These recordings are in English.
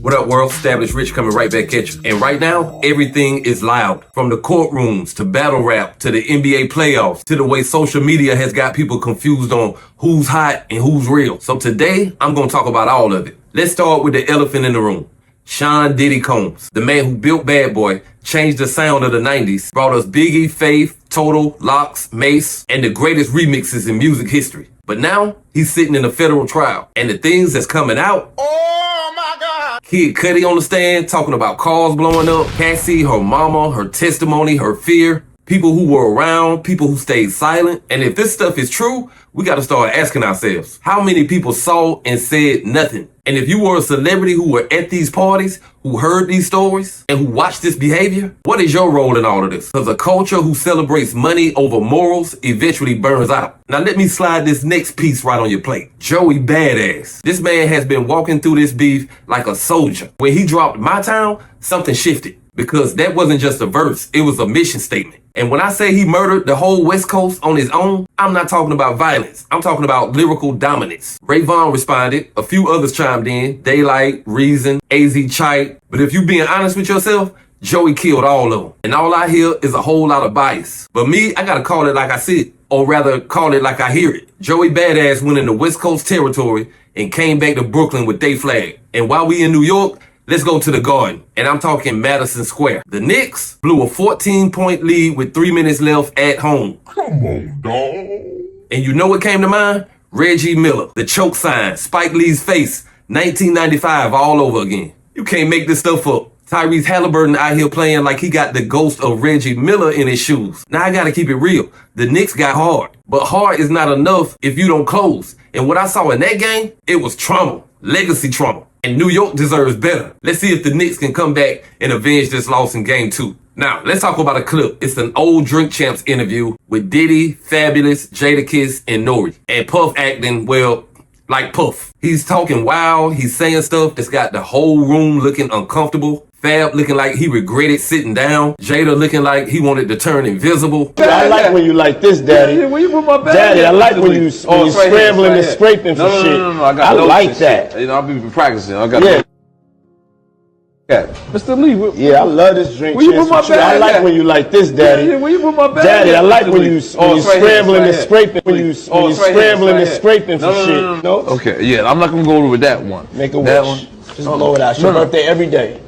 What up, world? Established Rich coming right back at you. And right now, everything is loud. From the courtrooms to battle rap to the NBA playoffs to the way social media has got people confused on who's hot and who's real. So today, I'm going to talk about all of it. Let's start with the elephant in the room. Sean Diddy Combs, the man who built Bad Boy, changed the sound of the 90s, brought us Biggie, Faith, Total, Locks, Mace, and the greatest remixes in music history. But now, he's sitting in a federal trial. And the things that's coming out, oh my God! Kid Cudi on the stand, talking about cars blowing up, Cassie, her mama, her testimony, her fear, people who were around, people who stayed silent. And if this stuff is true, we got to start asking ourselves, how many people saw and said nothing? And if you were a celebrity who were at these parties, who heard these stories, and who watched this behavior, what is your role in all of this? Because a culture who celebrates money over morals eventually burns out. Now let me slide this next piece right on your plate. Joey Badass. This man has been walking through this beef like a soldier. When he dropped My Town, something shifted. Because that wasn't just a verse, it was a mission statement. And when I say he murdered the whole West Coast on his own, I'm not talking about violence. I'm talking about lyrical dominance. Ray Vaughn responded, a few others chimed in, Daylight, Reason, R.I.C.H. But if you being honest with yourself, Joey killed all of them. And all I hear is a whole lot of bias. But me, I gotta call it like I see it, or rather call it like I hear it. Joey Badass went into West Coast territory and came back to Brooklyn with they flag. And while we in New York, let's go to the Garden, and I'm talking Madison Square. The Knicks blew a 14-point lead with 3 minutes left at home. Come on, dog. And you know what came to mind? Reggie Miller, the choke sign, Spike Lee's face, 1995 all over again. You can't make this stuff up. Tyrese Halliburton out here playing like he got the ghost of Reggie Miller in his shoes. Now I gotta keep it real. The Knicks got hard, but hard is not enough if you don't close. And what I saw in that game, it was trauma, legacy trauma. And New York deserves better. Let's see if the Knicks can come back and avenge this loss in game 2. Now, let's talk about a clip. It's an old Drink Champs interview with Diddy, Fabulous, Jadakiss, and Nori. And Puff acting, well, like Puff. He's talking wild. He's saying stuff that's got the whole room looking uncomfortable. Fab looking like he regretted sitting down. Jada looking like he wanted to turn invisible. I like when you like this, Daddy. Yeah, where you put my bag? Daddy, I like when you scrambling and scraping for shit. No, I like that. You know, I've been practicing. I got Yeah, Mr. Lee. yeah, I love this drink. Where you put my bag? I like when you like this, Daddy. Yeah, where you put my bag? Daddy, I like when you right scrambling here, and scraping. When you scrambling and scraping for shit. No. Okay, yeah, I'm not gonna go over with that one. Make a that wish. one. Just blow it out. It's your birthday every day.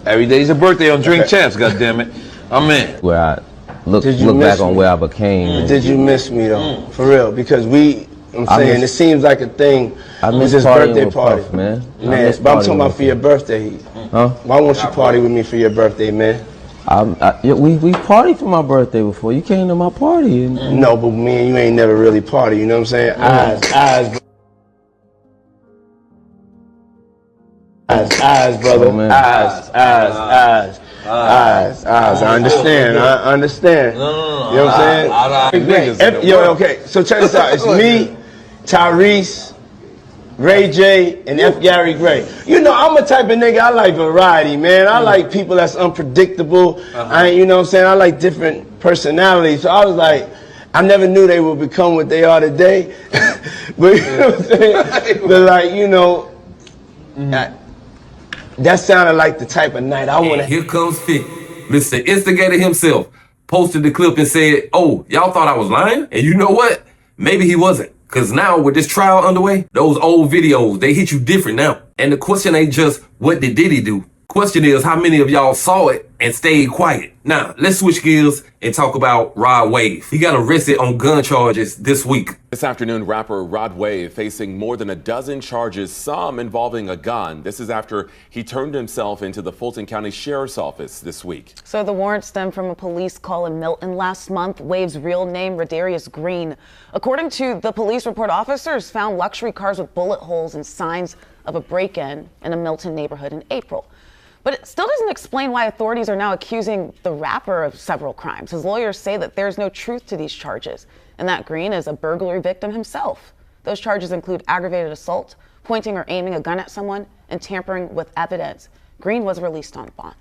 Every day's a birthday on Drink Champs. Goddammit, I'm in. Where I look back on where I became. Did you miss me though? For real, because I'm saying it seems like a thing. I with miss this partying birthday with party, Puff, man. Man, but I'm talking about for your birthday. Huh? Why won't you party with me for your birthday, man? We partied for my birthday before. You came to my party. No, but me and you ain't never really party. You know what I'm saying? Eyes, brother. Oh, man. Eyes. I understand. No. You know what I'm saying? Okay. So check this out. It's me, Tyrese, Ray J, and F. Gary Gray. You know, I'm a type of nigga, I like variety, man. I like people that's unpredictable. You know what I'm saying? I like different personalities. So I was like, I never knew they would become what they are today. But you know what I'm saying? But like, you know, that sounded like the type of night I want to. Here comes 50. Mr. Instigator himself posted the clip and said, oh, y'all thought I was lying? And you know what? Maybe he wasn't. Because now with this trial underway, those old videos, they hit you different now. And the question ain't just, what did Diddy do? Question is, how many of y'all saw it and stayed quiet? Now, let's switch gears and talk about Rod Wave. He got arrested on gun charges this week. This afternoon, rapper Rod Wave facing more than a dozen charges, some involving a gun. This is after he turned himself into the Fulton County Sheriff's Office this week. So the warrant stemmed from a police call in Milton last month. Wave's real name, Rodarius Green. According to the police report, officers found luxury cars with bullet holes and signs of a break-in in a Milton neighborhood in April. But it still doesn't explain why authorities are now accusing the rapper of several crimes. His lawyers say that there's no truth to these charges and that Green is a burglary victim himself. Those charges include aggravated assault, pointing or aiming a gun at someone, and tampering with evidence. Green was released on bond.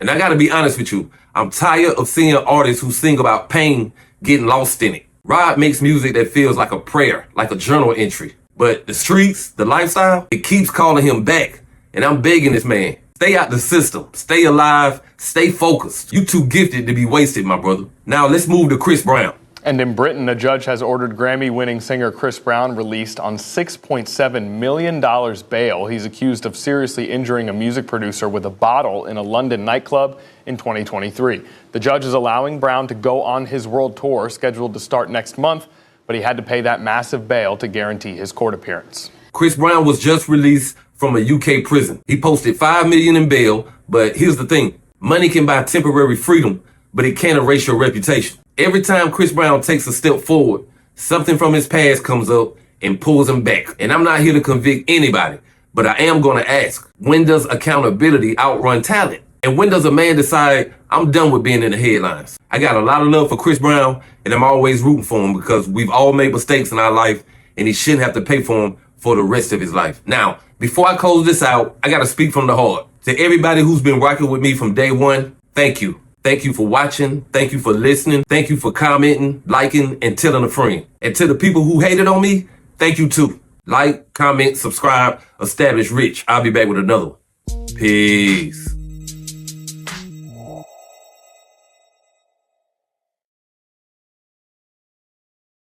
And I gotta be honest with you, I'm tired of seeing artists who sing about pain getting lost in it. Rod makes music that feels like a prayer, like a journal entry. But the streets, the lifestyle, it keeps calling him back. And I'm begging this man, stay out the system, stay alive, stay focused. You too gifted to be wasted, my brother. Now let's move to Chris Brown. And in Britain, a judge has ordered Grammy-winning singer Chris Brown released on $6.7 million bail. He's accused of seriously injuring a music producer with a bottle in a London nightclub in 2023. The judge is allowing Brown to go on his world tour, scheduled to start next month, but he had to pay that massive bail to guarantee his court appearance. Chris Brown was just released from a UK prison. He posted $5 million in bail, but here's the thing. Money can buy temporary freedom, but it can't erase your reputation. Every time Chris Brown takes a step forward, something from his past comes up and pulls him back. And I'm not here to convict anybody, but I am going to ask, when does accountability outrun talent? And when does a man decide, I'm done with being in the headlines? I got a lot of love for Chris Brown, and I'm always rooting for him because we've all made mistakes in our life, and he shouldn't have to pay for them for the rest of his life. Now, before I close this out, I got to speak from the heart. To everybody who's been rocking with me from day one, thank you. Thank you for watching. Thank you for listening. Thank you for commenting, liking, and telling a friend. And to the people who hated on me, thank you too. Like, comment, subscribe, establish rich. I'll be back with another one. Peace.